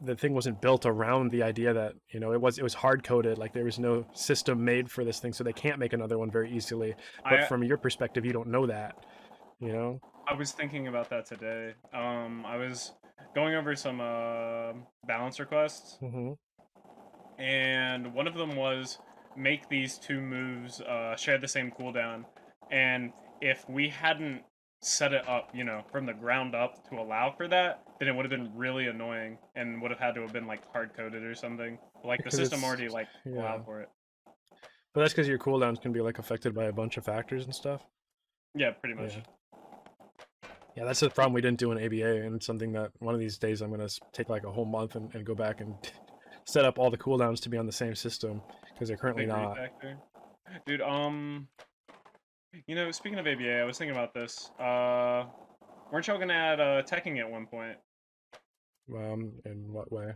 Speaker 2: the thing wasn't built around the idea that it was hard coded, like there was no system made for this thing, so they can't make another one very easily. But
Speaker 1: I
Speaker 2: from your perspective, you don't know that, you know.
Speaker 1: I was thinking about that today. I was going over some balance requests,
Speaker 2: Hmm.
Speaker 1: and one of them was make these two moves share the same cooldown. And if we hadn't set it up, from the ground up to allow for that, then it would have been really annoying and would have had to have been like hard coded or something. But, like the
Speaker 2: Because
Speaker 1: system
Speaker 2: it's
Speaker 1: already like
Speaker 2: yeah,
Speaker 1: allowed for it.
Speaker 2: but that's because your cooldowns can be like affected by a bunch of factors and stuff.
Speaker 1: Yeah, pretty
Speaker 2: Yeah.
Speaker 1: much.
Speaker 2: Yeah, that's the problem we didn't do in ABA, and it's something that one of these days I'm gonna take like a whole month and go back and set up all the cooldowns to be on the same system because they're currently
Speaker 1: Big
Speaker 2: not.
Speaker 1: refactor, dude. Speaking of ABA, I was thinking about this. Weren't y'all gonna add teching at one point?
Speaker 2: In what way?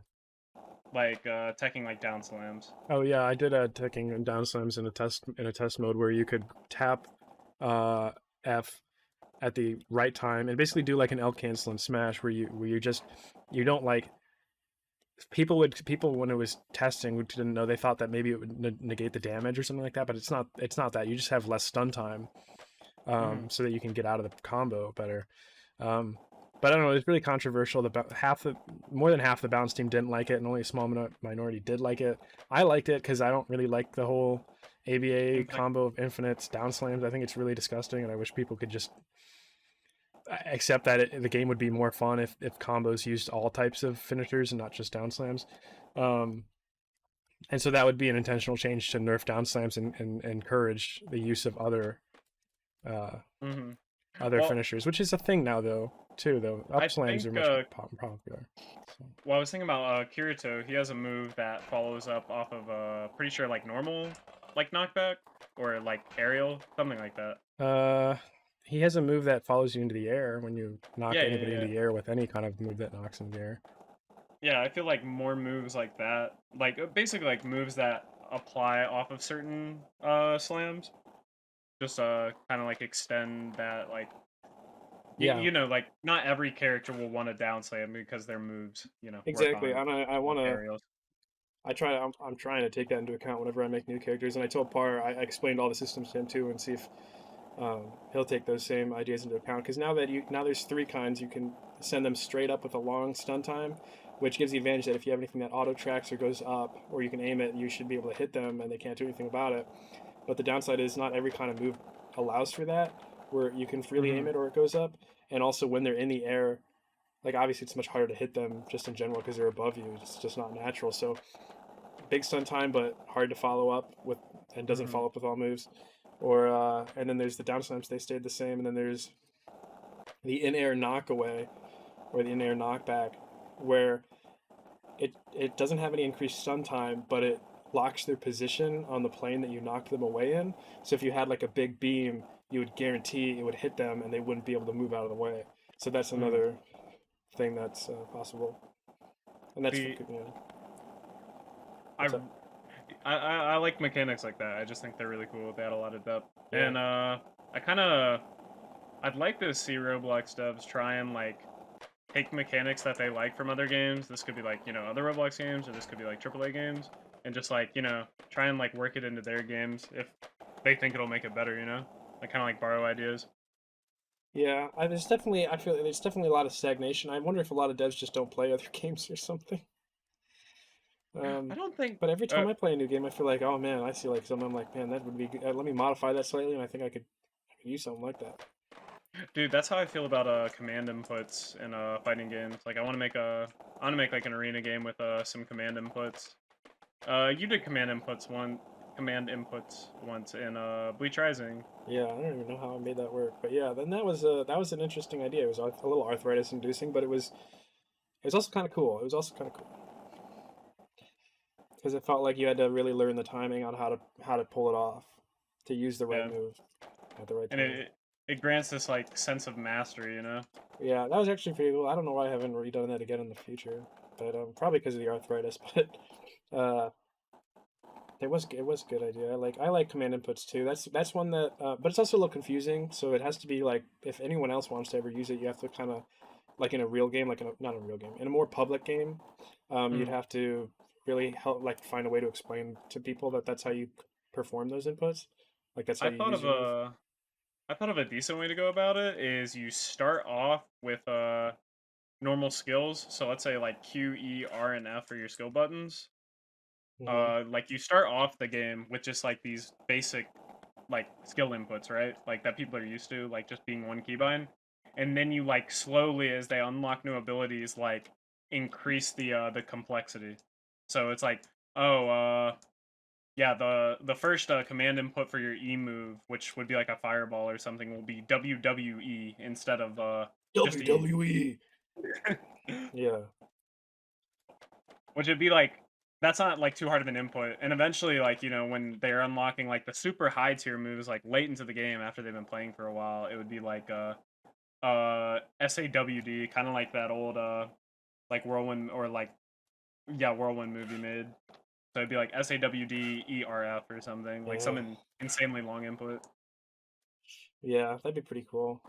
Speaker 1: Like teching like down slams.
Speaker 2: Oh yeah, I did add ticking and down slams in a test mode where you could tap uh, F at the right time and basically do like an L cancel and smash where you just you don't like people when it was testing who didn't know, they thought that maybe it would negate the damage or something like that, but it's not that. You just have less stun time
Speaker 1: Hmm.
Speaker 2: so that you can get out of the combo better. Um, but I don't know. It's really controversial. More than half the balance team didn't like it, and only a small minority did like it. I liked it because I don't really like the whole ABA
Speaker 1: Seems like
Speaker 2: combo of infinites down slams. I think it's really disgusting, and I wish people could just accept that the game would be more fun if combos used all types of finishers and not just down slams. Um, and so that would be an intentional change to nerf down slams and encourage the use of uh,
Speaker 1: hmm
Speaker 2: other
Speaker 1: Well,
Speaker 2: finishers, which is a thing now though too. Though up
Speaker 1: I
Speaker 2: slams
Speaker 1: think
Speaker 2: are much popular. So.
Speaker 1: I was thinking about Kirito. He has a move that follows up off of pretty sure like normal like knockback or like aerial, something like that.
Speaker 2: Uh, he has a move that follows you into the air when you knock
Speaker 1: Yeah, yeah,
Speaker 2: anybody into
Speaker 1: yeah.
Speaker 2: the air with any kind of move that knocks in the air.
Speaker 1: Yeah, I feel like more moves like that, like basically like moves that apply off of certain slams, just kind of like extend that like
Speaker 2: Yeah,
Speaker 1: like not every character will want to down slam because their moves, work
Speaker 2: exactly.
Speaker 1: on
Speaker 2: And I want to.
Speaker 1: aerials.
Speaker 2: I'm trying to take that into account whenever I make new characters. And I told Par I explained all the systems to him too, and see if he'll take those same ideas into account. Because now there's three kinds, you can send them straight up with a long stun time, which gives the advantage that if you have anything that auto tracks or goes up, or you can aim it, you should be able to hit them, and they can't do anything about it. But the downside is not every kind of move allows for that, where you can freely aim
Speaker 1: Hmm.
Speaker 2: it or it goes up. And also when they're in the air, like obviously it's much harder to hit them just in general because they're above you. It's just not natural. So big stun time, but hard to follow up with, and doesn't
Speaker 1: Hmm.
Speaker 2: follow up with all moves. Or and then there's the down slams, they stayed the same, and then there's the in-air knockaway or the in-air knockback, where it doesn't have any increased stun time, but it locks their position on the plane that you knocked them away in. So if you had like a big beam, you would guarantee it would hit them and they wouldn't be able to move out of the way. So that's
Speaker 1: Hmm.
Speaker 2: another thing that's possible, and that's for
Speaker 1: The I,
Speaker 2: what's up.
Speaker 1: I like mechanics like that. I just think they're really cool. They add a lot of depth.
Speaker 2: Yeah,
Speaker 1: And I'd like to see Roblox devs try and like take mechanics that they like from other games. This could be like, other Roblox games, or this could be like AAA games, and just like, try and like work it into their games if they think it'll make it better, Like kind of like borrow ideas.
Speaker 2: yeah. There's definitely I feel like there's definitely a lot of stagnation. I wonder if a lot of devs just don't play other games or something.
Speaker 1: I
Speaker 2: Um,
Speaker 1: don't think
Speaker 2: but every time I play a new game, I feel like, oh man, I see like something. I'm like, man, that would be good. Let me modify that slightly, and I think I could use something like that.
Speaker 1: dude, that's how I feel about command inputs in fighting games. Like I want to make like an arena game with some command inputs. You did command inputs once in Bleach Rising.
Speaker 2: Yeah, I don't even know how I made that work, but yeah, then that was an interesting idea. It was a little arthritis inducing, but it was also kind of cool. It was also kind of cool because it felt like you had to really learn the timing on how to pull it off, to use the right
Speaker 1: Yeah,
Speaker 2: move at the right
Speaker 1: and
Speaker 2: time.
Speaker 1: it grants this like sense of mastery.
Speaker 2: Yeah, that was actually pretty cool. I don't know why I haven't redone that again in the future, but probably because of the arthritis. But it was a good idea. I like command inputs too. That's one that, but it's also a little confusing. So it has to be like, if anyone else wants to ever use it, you have to kind of, like in a real game, like not a real game, in a more public game, you'd
Speaker 1: Hmm.
Speaker 2: have to really help, like find a way to explain to people that that's how you perform those inputs, like that's how
Speaker 1: I
Speaker 2: you
Speaker 1: thought
Speaker 2: use
Speaker 1: of
Speaker 2: your move.
Speaker 1: a I thought of a decent way to go about it is you start off with normal skills. So let's say like Q, E, R, and F are your skill buttons.
Speaker 2: Hmm.
Speaker 1: Like you start off the game with just like these basic like skill inputs, right? Like that people are used to, like just being one keybind. And then you like slowly as they unlock new abilities, like increase the complexity. So it's like, oh, yeah, the first command input for your E move, which would be like a fireball or something, will be WWE instead of just E.
Speaker 2: WWE. Yeah.
Speaker 1: Which would be like that's not like too hard of an input. And eventually, like, when they're unlocking like the super high tier moves like late into the game after they've been playing for a while, it would be like SAWD, kind of like that old like whirlwind or like yeah, whirlwind movie made. So it'd be like SAWDERF or something, like
Speaker 2: Yeah.
Speaker 1: some insanely long input.
Speaker 2: Yeah, that'd be pretty cool.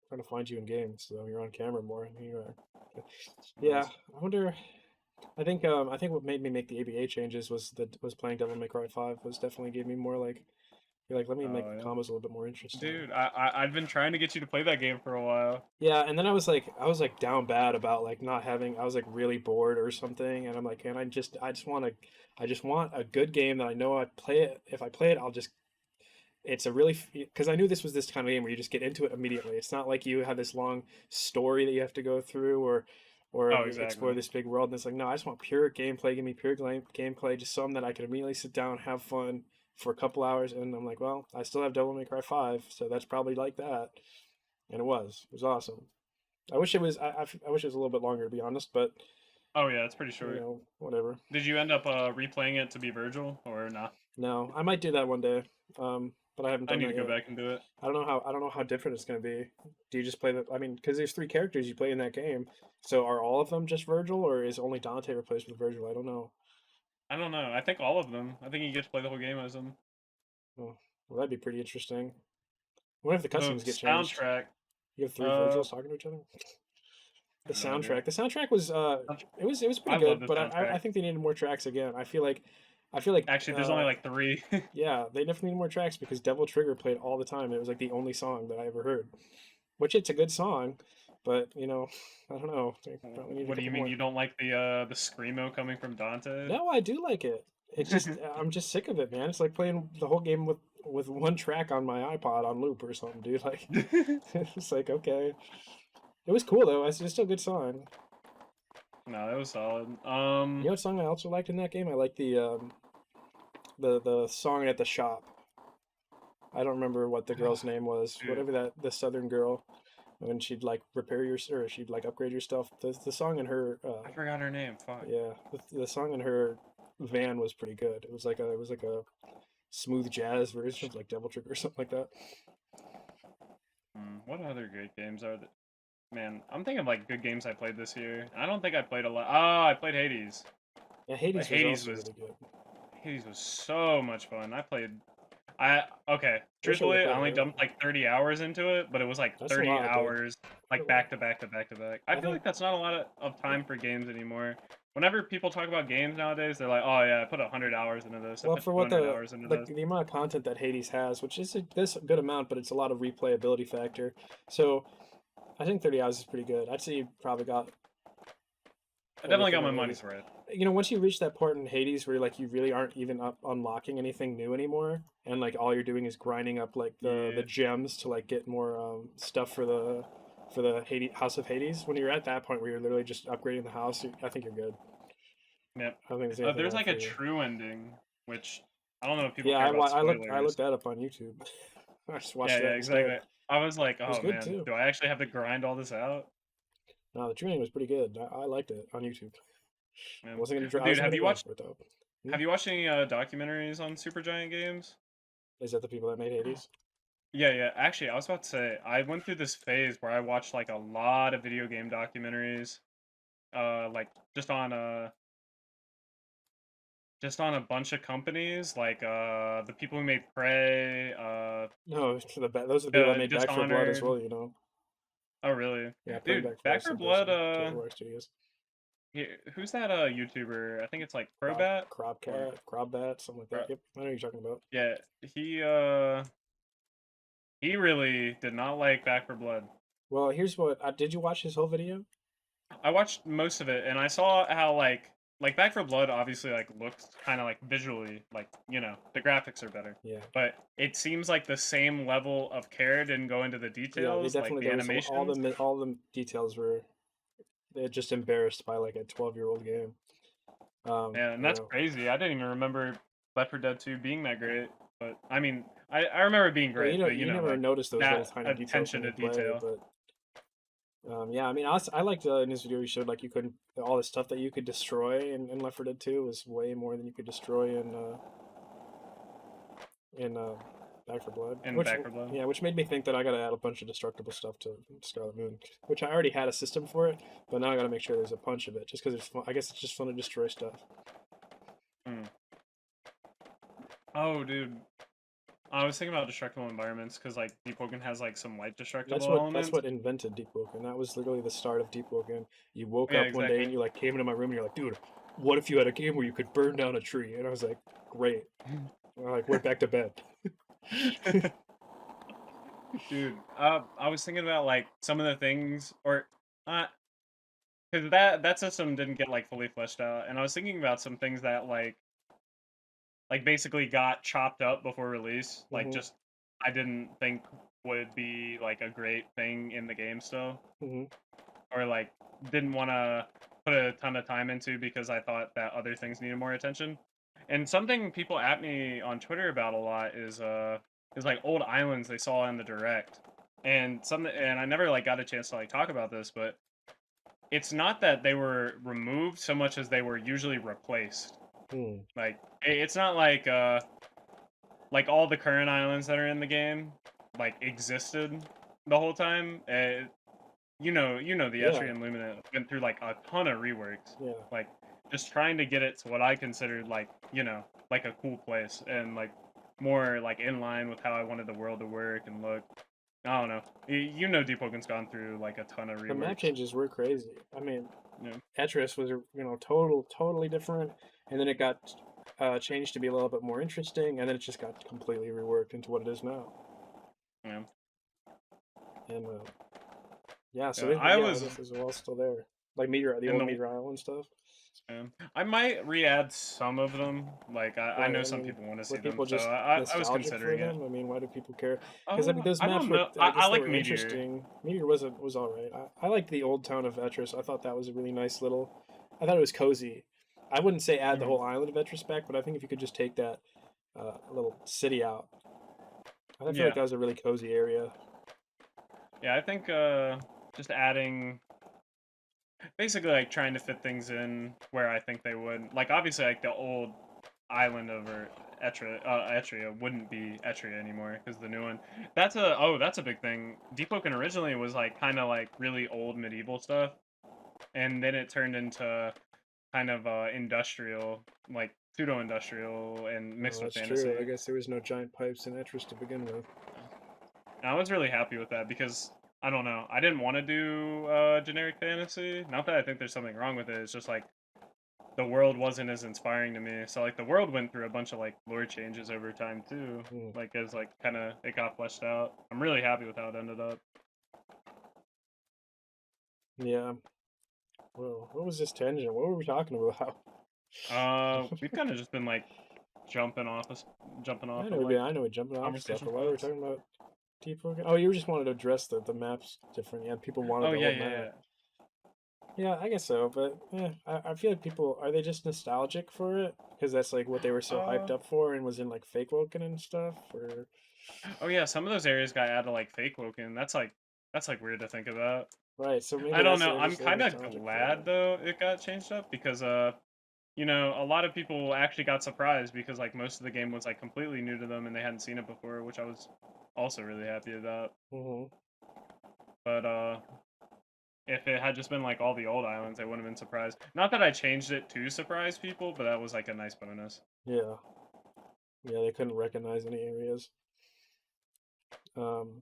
Speaker 2: Trying to find you in games, so you're on camera more. And you are. Yeah,
Speaker 1: Nice.
Speaker 2: I wonder. I think what made me make the ABA changes was playing Devil May Cry 5 was definitely gave me more like, you're like, let me make
Speaker 1: Oh
Speaker 2: the
Speaker 1: yeah.
Speaker 2: combos a little bit more interesting.
Speaker 1: Dude, I've been trying to get you to play that game for a while.
Speaker 2: Yeah, and then I was like down bad about like not having. I was like really bored or something, and I'm like, and I just want a good game that I know I play it. If I play it, I'll just it's a really, because I knew this was this kind of game where you just get into it immediately. It's not like you have this long story that you have to go through, or
Speaker 1: Oh,
Speaker 2: explore
Speaker 1: exactly.
Speaker 2: this big world. And it's like, no, I just want pure gameplay. Give me pure gameplay, just something that I can immediately sit down, have fun for a couple hours. And I'm like, well, I still have Devil May Cry 5, so that's probably like that. And it was awesome. I wish it was I wish it was a little bit longer, to be honest, but
Speaker 1: Oh yeah, it's pretty short.
Speaker 2: whatever.
Speaker 1: Did you end up replaying it to be Virgil or not?
Speaker 2: No, I might do that one day, but I haven't
Speaker 1: I
Speaker 2: done
Speaker 1: need to
Speaker 2: that
Speaker 1: go
Speaker 2: yet.
Speaker 1: back and do it.
Speaker 2: I don't know how different it's going to be. Do you just play the? I mean, because there's three characters you play in that game. So are all of them just Virgil, or is only Dante replaced with Virgil? I don't know.
Speaker 1: I don't know. I think all of them. I think you get to play the whole game as them.
Speaker 2: Oh, well, that'd be pretty interesting. What if the
Speaker 1: The
Speaker 2: cutscenes get changed?
Speaker 1: soundtrack.
Speaker 2: You have three
Speaker 1: Uh,
Speaker 2: Virgils talking to each other.
Speaker 1: I
Speaker 2: The
Speaker 1: have no idea.
Speaker 2: soundtrack. The soundtrack was it was pretty
Speaker 1: I love
Speaker 2: good,
Speaker 1: the
Speaker 2: but I
Speaker 1: soundtrack.
Speaker 2: think they needed more tracks again. I feel like
Speaker 1: Actually, there's only like three.
Speaker 2: yeah, they definitely need more tracks because Devil Trigger played all the time. It was like the only song that I ever heard, which it's a good song, but I don't know. They probably need a
Speaker 1: What do you
Speaker 2: couple
Speaker 1: mean
Speaker 2: more.
Speaker 1: you don't like the screamo coming from Dante?
Speaker 2: No, I do like it. It's just I'm just sick of it, man. It's like playing the whole game with one track on my iPod on loop or something, dude. Like it's like okay. It was cool though. It's still a good song.
Speaker 1: No, that was solid.
Speaker 2: You know what song I also liked in that game? I like the song at the shop. I don't remember what the girl's name was.
Speaker 1: Dude,
Speaker 2: Whatever the southern girl, when she'd like repair your or she'd like upgrade your stuff. The song in her
Speaker 1: I forgot her name. Fuck.
Speaker 2: yeah, the song in her van was pretty good. It was like a smooth jazz version of like Devil Trigger or something like that.
Speaker 1: What other great games are there? Man, I'm thinking of like good games I played this year. I don't think I played a lot. Oh, I played Hades.
Speaker 2: Yeah,
Speaker 1: But
Speaker 2: Hades was also really good.
Speaker 1: Hades was so much fun. I okay.
Speaker 2: Wish I would have
Speaker 1: Truthfully, I
Speaker 2: played
Speaker 1: only
Speaker 2: more.
Speaker 1: dumped like 30 hours into it, but it was like
Speaker 2: That's a
Speaker 1: 30
Speaker 2: lot, dude.
Speaker 1: hours
Speaker 2: A
Speaker 1: like
Speaker 2: lot.
Speaker 1: back to back to back to back. I
Speaker 2: I
Speaker 1: feel
Speaker 2: think
Speaker 1: like that's not a lot of time for games anymore. Whenever people talk about games nowadays, they're like, "Oh yeah, I put 100 hours into this. I
Speaker 2: well
Speaker 1: put
Speaker 2: for what
Speaker 1: 200 hours into this."
Speaker 2: the amount of content that Hades has, which is this good amount, but it's a lot of replayability factor. So I think 30 hours is pretty good. I'd say you probably got
Speaker 1: I definitely
Speaker 2: everything
Speaker 1: got my
Speaker 2: on Hades.
Speaker 1: money's worth.
Speaker 2: Once you reach that part in Hades where like you really aren't even up unlocking anything new anymore, and like all you're doing is grinding up like the
Speaker 1: Yeah.
Speaker 2: gems to like get more stuff for the Hades, House of Hades. When you're at that point where you're literally just upgrading the house, I think you're good.
Speaker 1: Yep.
Speaker 2: I don't think there's anything
Speaker 1: There's
Speaker 2: left
Speaker 1: like
Speaker 2: for
Speaker 1: a
Speaker 2: you.
Speaker 1: true ending, which I don't know if people
Speaker 2: Yeah,
Speaker 1: care about
Speaker 2: I
Speaker 1: spoilers.
Speaker 2: looked that up on YouTube. I just
Speaker 1: Yeah,
Speaker 2: watched
Speaker 1: yeah,
Speaker 2: that instead.
Speaker 1: exactly. I was like,
Speaker 2: It was
Speaker 1: oh
Speaker 2: good
Speaker 1: man,
Speaker 2: too.
Speaker 1: do I actually have to grind all this out?
Speaker 2: No, the training was pretty good. I liked it on YouTube.
Speaker 1: Man.
Speaker 2: I
Speaker 1: Dude,
Speaker 2: wasn't gonna grind for it though. Hmm?
Speaker 1: have you watched any documentaries on Supergiant Games?
Speaker 2: Is that the people that made Hades?
Speaker 1: Yeah, yeah. Actually, I was about to say I went through this phase where I watched like a lot of video game documentaries, like just on a bunch of companies, like the people who made Prey,
Speaker 2: No, those are the people that
Speaker 1: the
Speaker 2: made Back for Blood as
Speaker 1: Dishonored.
Speaker 2: well. You know.
Speaker 1: Oh, really?
Speaker 2: Yeah, Prey and
Speaker 1: Dude,
Speaker 2: Back 4 are
Speaker 1: Back 4
Speaker 2: same person.
Speaker 1: Blood.
Speaker 2: Terrorwire Studios.
Speaker 1: Who's that YouTuber? I think it's like
Speaker 2: Crop,
Speaker 1: Crobat or
Speaker 2: Cropcat, Crobbat, something like that.
Speaker 1: Cro-
Speaker 2: Yep, I know what you're talking about.
Speaker 1: yeah. He really did not like Back for Blood.
Speaker 2: Well, here's what. Did you watch his whole video?
Speaker 1: I watched most of it and I saw how like Back for Blood obviously like looks kind of like visually like the graphics are better.
Speaker 2: Yeah.
Speaker 1: But it seems like the same level of care didn't go into the
Speaker 2: Yeah, they
Speaker 1: details, like
Speaker 2: definitely
Speaker 1: the
Speaker 2: there was
Speaker 1: animations.
Speaker 2: all the details were they're just embarrassed by like a 12-year-old game.
Speaker 1: Yeah, and
Speaker 2: You
Speaker 1: that's
Speaker 2: know,
Speaker 1: crazy. I didn't even remember Left 4 Dead 2 being that great. But I mean, I remember it being
Speaker 2: well,
Speaker 1: great, but
Speaker 2: you never
Speaker 1: like
Speaker 2: notice those little
Speaker 1: that
Speaker 2: tiny details
Speaker 1: attention
Speaker 2: when you
Speaker 1: to
Speaker 2: play,
Speaker 1: detail.
Speaker 2: but yeah, I mean, I liked in his video he showed like you couldn't all the stuff that you could destroy in Left 4 Dead 2 was way more than you could destroy in Back for Blood.
Speaker 1: In
Speaker 2: Which
Speaker 1: Back 4 Blood.
Speaker 2: yeah, which made me think that I gotta add a bunch of destructible stuff to Scarlet Moon, which I already had a system for it, but now I gotta make sure there's a bunch of it, just because it's fun. I guess it's just fun to destroy stuff.
Speaker 1: Hmm. Oh, dude. I was thinking about destructible environments because like Deepwoken has like some light destructible
Speaker 2: That's
Speaker 1: elements.
Speaker 2: what invented Deepwoken. That was literally the start of Deepwoken. You woke
Speaker 1: Yeah,
Speaker 2: up one day
Speaker 1: exactly.
Speaker 2: and you like came into my room and you're like, dude, what if you had a game where you could burn down a tree? And I was like, great. And I like went back to bed.
Speaker 1: Dude, I was thinking about like some of the things, or uh, because that system didn't get like fully fleshed out, and I was thinking about some things that like basically got chopped up before release, like
Speaker 2: Hmm.
Speaker 1: just I didn't think would be like a great thing in the game still,
Speaker 2: Hmm.
Speaker 1: or like didn't want to put a ton of time into because I thought that other things needed more attention. And something people at me on Twitter about a lot is like old islands they saw in the direct. And I never like got a chance to like talk about this, but it's not that they were removed so much as they were usually replaced.
Speaker 2: Hmm.
Speaker 1: Like it's not like all the current islands that are in the game like existed the whole time. The
Speaker 2: Yeah.
Speaker 1: Estrian Lumina went through like a ton of reworks,
Speaker 2: Yeah.
Speaker 1: like just trying to get it to what I considered like like a cool place and like more like in line with how I wanted the world to work and look. I don't know. Deepwoken's gone through like a ton of
Speaker 2: The map
Speaker 1: reworks.
Speaker 2: changes were crazy. I mean,
Speaker 1: Yeah,
Speaker 2: Etris was totally different, and then it got changed to be a little bit more interesting, and then it just got completely reworked into what it is now.
Speaker 1: yeah.
Speaker 2: And Yeah, so
Speaker 1: Yeah,
Speaker 2: they,
Speaker 1: I
Speaker 2: yeah, I
Speaker 1: was
Speaker 2: guess there's a wall still there. Like the
Speaker 1: in
Speaker 2: old
Speaker 1: the
Speaker 2: Meteor Island stuff.
Speaker 1: I might re-add some of them. Like I
Speaker 2: Right.
Speaker 1: know
Speaker 2: I
Speaker 1: some
Speaker 2: mean,
Speaker 1: people want to
Speaker 2: were
Speaker 1: see them,
Speaker 2: people
Speaker 1: so
Speaker 2: just
Speaker 1: I was
Speaker 2: nostalgic for
Speaker 1: considering it.
Speaker 2: them? I mean, why do people care? Because I mean, those
Speaker 1: I
Speaker 2: maps
Speaker 1: don't
Speaker 2: were,
Speaker 1: know.
Speaker 2: I
Speaker 1: I
Speaker 2: guess they
Speaker 1: like
Speaker 2: were
Speaker 1: Meteor.
Speaker 2: interesting. Meteor was all right. I liked the old town of Etris. I thought that was a really nice little. I thought it was cozy. I wouldn't say add the
Speaker 1: Mhm.
Speaker 2: whole island of Etris back, but I think if you could just take that little city out, I feel like
Speaker 1: Yeah,
Speaker 2: that was a really cozy area.
Speaker 1: yeah. I think just adding basically like trying to fit things in where I think they would. Like obviously like the old island over Etria wouldn't be Etria anymore because the new one. That's a big thing. Deepwoken originally was like kind of like really old medieval stuff, and then it turned into kind of industrial, like pseudo industrial and
Speaker 2: Oh,
Speaker 1: mixed with
Speaker 2: that's true. I
Speaker 1: fantasy.
Speaker 2: guess there was no giant pipes in Etris to begin with.
Speaker 1: And I was really happy with that because I don't know, I didn't want to do generic fantasy. Not that I think there's something wrong with it. It's just like the world wasn't as inspiring to me. So like the world went through a bunch of like lore changes over time too.
Speaker 2: Hmm.
Speaker 1: Like as like kind of it got fleshed out. I'm really happy with how it ended up.
Speaker 2: Yeah. Well, what was this tangent? What were we talking about?
Speaker 1: We've kind of just been like jumping off of jumping
Speaker 2: I
Speaker 1: off
Speaker 2: know
Speaker 1: of
Speaker 2: we
Speaker 1: like
Speaker 2: I know we're jumping off stuff,
Speaker 1: conversation
Speaker 2: but why were we
Speaker 1: points.
Speaker 2: talking about Deepwoken? Oh, you just wanted to address the maps different. Yeah, people wanted
Speaker 1: Oh
Speaker 2: the
Speaker 1: yeah,
Speaker 2: whole
Speaker 1: yeah,
Speaker 2: map.
Speaker 1: yeah.
Speaker 2: Yeah, I guess so, but yeah, I feel like people are they just nostalgic for it because that's like what they were so hyped
Speaker 1: Uh,
Speaker 2: up for and was in like fake Woken and stuff, or
Speaker 1: oh yeah, some of those areas got added like fake Woken. That's like weird to think about.
Speaker 2: right? So
Speaker 1: I
Speaker 2: maybe
Speaker 1: don't
Speaker 2: that's
Speaker 1: know. I'm
Speaker 2: they're
Speaker 1: kind of
Speaker 2: nostalgic for
Speaker 1: glad though it got changed up because you know, a lot of people actually got surprised because like most of the game was like completely new to them and they hadn't seen it before, which I was also really happy about.
Speaker 2: that. Hmm.
Speaker 1: But if it had just been like all the old islands, I wouldn't have been surprised. Not that I changed it to surprise people, but that was like a nice bonus.
Speaker 2: Yeah, yeah, they couldn't recognize any areas. Um,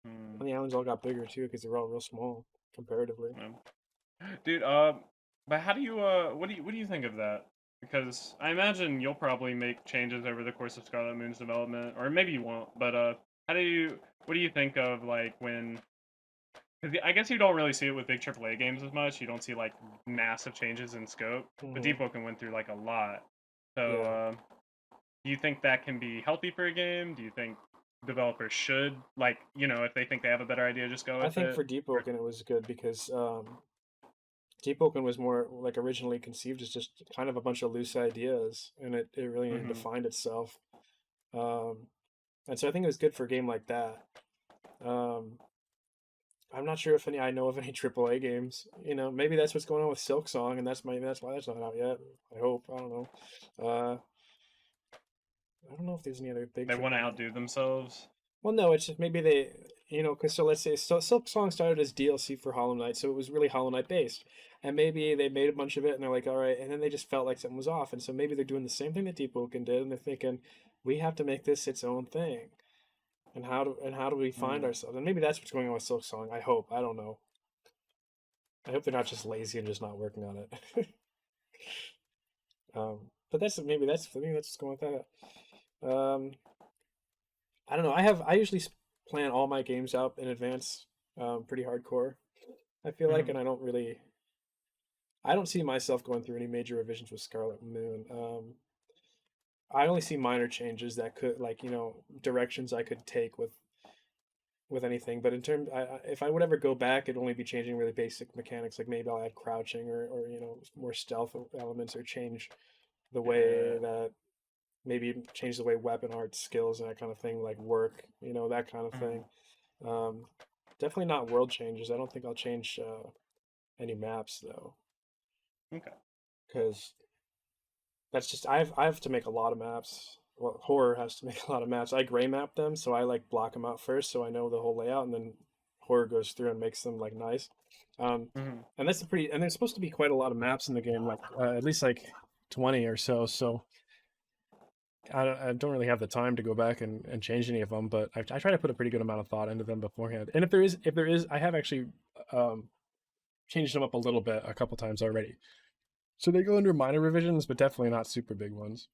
Speaker 1: Hmm.
Speaker 2: and the islands all got bigger too because they were all real small comparatively.
Speaker 1: Yeah. Dude, but how do you what do you think of that? Because I imagine you'll probably make changes over the course of Scarlet Moon's development, or maybe you won't. But how do you what do you think of like when? Because I guess you don't really see it with big AAA games as much. You don't see like massive changes in scope. But
Speaker 2: Hmm.
Speaker 1: Deepwoken went through like a lot. So
Speaker 2: Yeah.
Speaker 1: do you think that can be healthy for a game? Do you think developers should like you know if they think they have a better idea, just go
Speaker 2: I
Speaker 1: with
Speaker 2: think
Speaker 1: it?
Speaker 2: for
Speaker 1: Or,
Speaker 2: Deepwoken it was good because Deepwoken was more like originally conceived as just kind of a bunch of loose ideas, and it really needed to
Speaker 1: mm-hmm,
Speaker 2: find itself. Um, and so I think it was good for a game like that. Um, I'm not sure if any I know of any AAA games. You know, maybe that's what's going on with Silk Song, and that's why that's not out yet. I hope. I don't know. I don't know if there's any other big
Speaker 1: they want to
Speaker 2: AAA.
Speaker 1: outdo themselves.
Speaker 2: Well, no, it's just maybe they, because so let's say Silk Song started as DLC for Hollow Knight, so it was really Hollow Knight based, and maybe they made a bunch of it, and they're like, all right, and then they just felt like something was off, and so maybe they're doing the same thing that Deepwoken did, and they're thinking, we have to make this its own thing, and how do we find
Speaker 1: Mm.
Speaker 2: ourselves, and maybe that's what's going on with Silk Song. I hope. I don't know. I hope they're not just lazy and just not working on it. But maybe that's what's going on with that. I don't know. I usually plan all my games out in advance, pretty hardcore. I feel like,
Speaker 1: Mm-hmm.
Speaker 2: and I don't see myself going through any major revisions with Scarlet Moon. I only see minor changes that could, like, directions I could take with anything. But in terms, if I would ever go back, it'd only be changing really basic mechanics. Like maybe I'll add crouching or more stealth elements, or change the way
Speaker 1: Yeah.
Speaker 2: that maybe change the way weapon art skills and that kind of thing like work. That kind of
Speaker 1: Mm-hmm.
Speaker 2: thing. Um, Definitely not world changes. I don't think I'll change any maps though,
Speaker 1: Okay.
Speaker 2: because that's just I have to make a lot of maps. Well, horror has to make a lot of maps. I gray map them, so I like block them out first, so I know the whole layout, and then horror goes through and makes them like nice. Um,
Speaker 1: Mm-hmm.
Speaker 2: and and there's supposed to be quite a lot of maps in the game, like at least like 20 or so. So I don't really have the time to go back and change any of them, but I try to put a pretty good amount of thought into them beforehand. And if there is, I have actually um, changed them up a little bit a couple times already. So they go under minor revisions, but definitely not super big ones.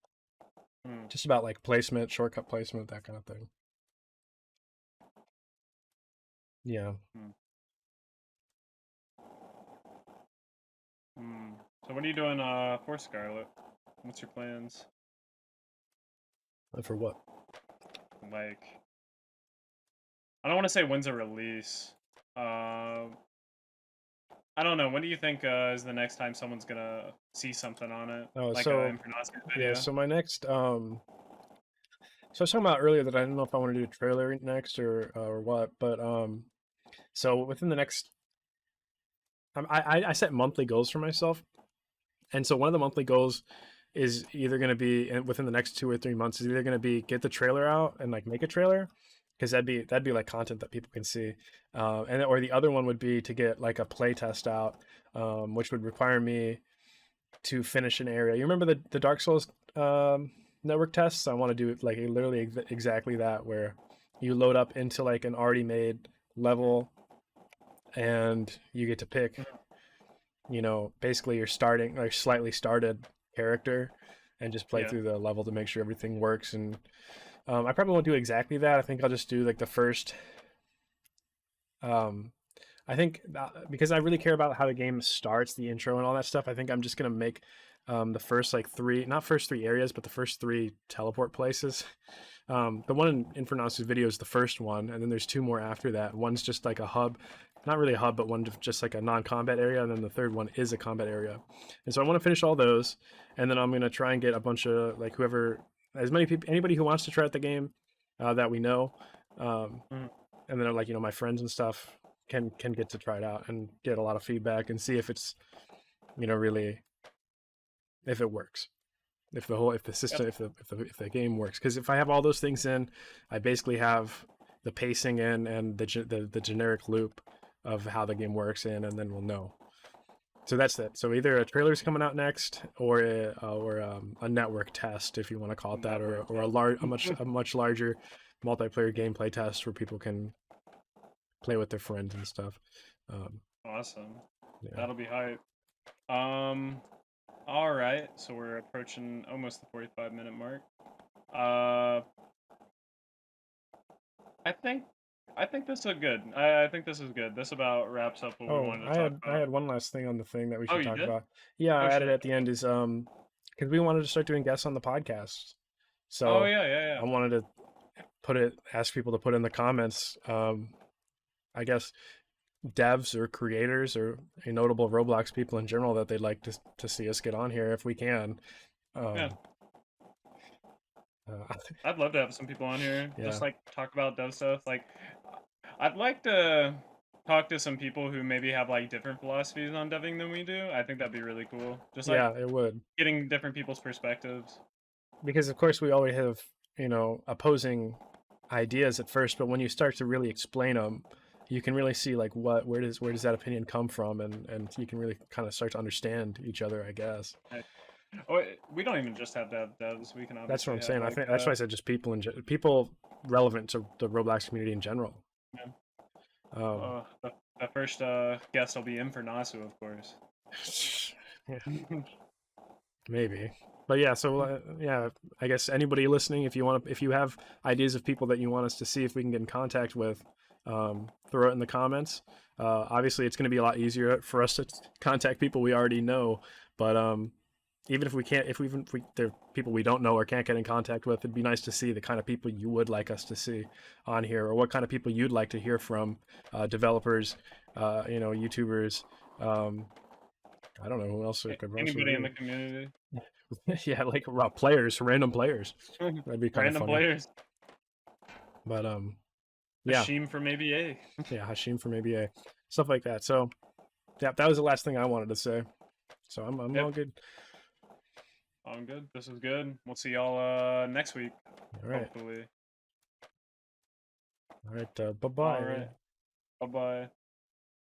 Speaker 1: Mm-hmm.
Speaker 2: Just about like placement, shortcut placement, that kind of thing. Yeah.
Speaker 1: So what are you doing for Scarlet? What's your plans?
Speaker 2: For what?
Speaker 1: Like, I don't want to say when's a release. I don't know. When do you think is the next time someone's gonna see something on it,
Speaker 2: Oh,
Speaker 1: like
Speaker 2: so
Speaker 1: a Infernosity
Speaker 2: yeah.
Speaker 1: video?
Speaker 2: So my next So I was talking about earlier that I didn't know if I want to do a trailer next or what, but so within the next, I set monthly goals for myself, and so one of the monthly goals is either going to be within the next 2 or 3 months is either going to be get the trailer out and like make a trailer, because that'd be like content that people can see, and or the other one would be to get like a play test out, which would require me to finish an area. You remember the Dark Souls network tests? I want to do like literally exactly that, where you load up into like an already made level, and you get to pick, basically your starting or slightly started character, and just play
Speaker 1: Yeah.
Speaker 2: through the level to make sure everything works. And I probably won't do exactly that. I think I'll just do like the first. Um, I think because I really care about how the game starts, the intro and all that stuff, I think I'm just gonna make the first like three, not first three areas, but the first three teleport places. The one in Infernas's video is the first one, and then there's two more after that. One's just like a hub, not really a hub, but one just like a non-combat area, and then the third one is a combat area. And so I want to finish all those, and then I'm gonna try and get a bunch of like whoever, as many people, anybody who wants to try out the game that we know, um,
Speaker 1: Mhm.
Speaker 2: and then like my friends and stuff can get to try it out and get a lot of feedback and see if it's really if it works, if the
Speaker 1: Yep.
Speaker 2: system, if the game works. Because if I have all those things in, I basically have the pacing in and the generic loop of how the game works in, and then we'll know. So that's it. So either a trailer's coming out next, or a network test, if you want to call it that,
Speaker 1: Network
Speaker 2: or a much larger multiplayer gameplay test where people can play with their friends and stuff. Um,
Speaker 1: Awesome.
Speaker 2: yeah.
Speaker 1: That'll be hype. Um. All right. So we're approaching almost the 45-minute mark. Uh. I think. I think this is good. I think this is good. This about wraps up what we
Speaker 2: Oh,
Speaker 1: wanted to
Speaker 2: I
Speaker 1: talk
Speaker 2: had I
Speaker 1: about.
Speaker 2: had one last thing on the thing that we
Speaker 1: Oh,
Speaker 2: should
Speaker 1: you
Speaker 2: talk
Speaker 1: did?
Speaker 2: about. Yeah,
Speaker 1: Oh
Speaker 2: I added
Speaker 1: shit.
Speaker 2: at the end is because we wanted to start doing guests on the podcast.
Speaker 1: Oh
Speaker 2: So
Speaker 1: yeah, yeah,
Speaker 2: I
Speaker 1: yeah.
Speaker 2: wanted to ask people to put in the comments. I guess devs or creators or notable Roblox people in general that they'd like to see us get on here if we can.
Speaker 1: Yeah.
Speaker 2: Um, uh,
Speaker 1: I'd love to have some people on here,
Speaker 2: yeah,
Speaker 1: just like talk about dev stuff. Like, I'd like to talk to some people who maybe have like different philosophies on deving than we do. I think that'd be really cool. Just like
Speaker 2: yeah, it would,
Speaker 1: getting different people's perspectives.
Speaker 2: because of course we always have opposing ideas at first, but when you start to really explain them, you can really see like where does that opinion come from, and you can really kind of start to understand each other, I guess.
Speaker 1: Like, oh, we don't even just have devs. We can
Speaker 2: That's what
Speaker 1: obviously
Speaker 2: I'm
Speaker 1: have
Speaker 2: saying. I
Speaker 1: like,
Speaker 2: think that's why I said just people relevant to the Roblox community in general.
Speaker 1: yeah.
Speaker 2: Um,
Speaker 1: The first guest will be Infernasu, of course.
Speaker 2: yeah, maybe. But yeah, so yeah, I guess anybody listening, if you have ideas of people that you want us to see if we can get in contact with, throw it in the comments. Obviously, it's going to be a lot easier for us to contact people we already know, but even if we can't, if there are people we don't know or can't get in contact with, it'd be nice to see the kind of people you would like us to see on here, or what kind of people you'd like to hear from, developers, YouTubers. I don't know who else it could also
Speaker 1: Anybody in
Speaker 2: be.
Speaker 1: the community?
Speaker 2: Yeah, like players, random players. That'd be kind of
Speaker 1: Random
Speaker 2: funny.
Speaker 1: players.
Speaker 2: But yeah,
Speaker 1: Hashim from ABA.
Speaker 2: yeah, Hashim from ABA, stuff like that. So yeah, that was the last thing I wanted to say. So I'm all
Speaker 1: Yep.
Speaker 2: good.
Speaker 1: I'm good. This is good. We'll see y'all next week.
Speaker 2: All right,
Speaker 1: Hopefully.
Speaker 2: all right. Bye
Speaker 1: All
Speaker 2: bye.
Speaker 1: right. Bye bye.